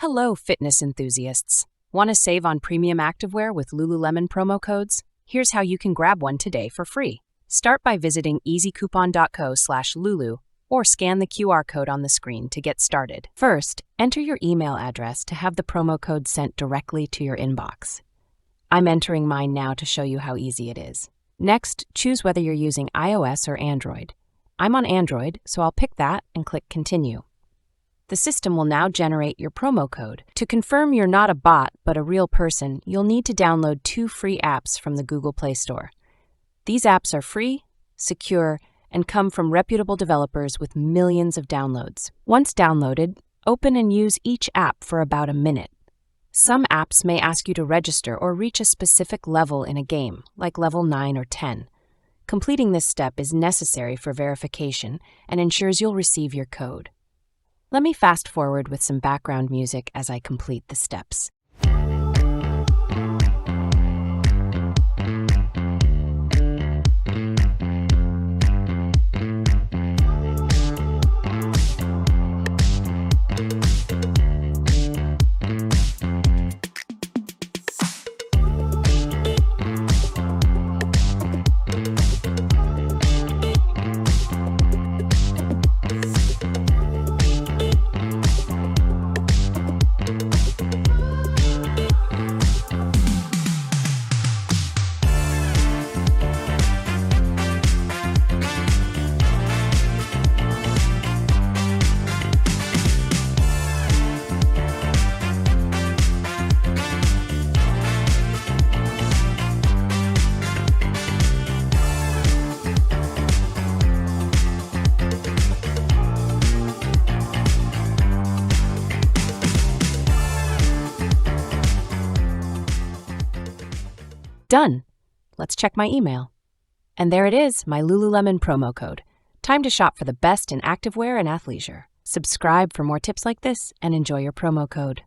Hello, fitness enthusiasts. Want to save on premium activewear with Lululemon promo codes? Here's how you can grab one today for free. Start by visiting easycoupon.co/lulu or scan the QR code on the screen to get started. First, enter your email address to have the promo code sent directly to your inbox. I'm entering mine now to show you how easy it is. Next, choose whether you're using iOS or Android. I'm on Android, so I'll pick that and click Continue. The system will now generate your promo code. To confirm you're not a bot but a real person, you'll need to download 2 free apps from the Google Play Store. These apps are free, secure, and come from reputable developers with millions of downloads. Once downloaded, open and use each app for about a minute. Some apps may ask you to register or reach a specific level in a game, like level 9 or 10. Completing this step is necessary for verification and ensures you'll receive your code. Let me fast forward with some background music as I complete the steps. Done. Let's check my email. And there it is, my Lululemon promo code. Time to shop for the best in activewear and athleisure. Subscribe for more tips like this and enjoy your promo code.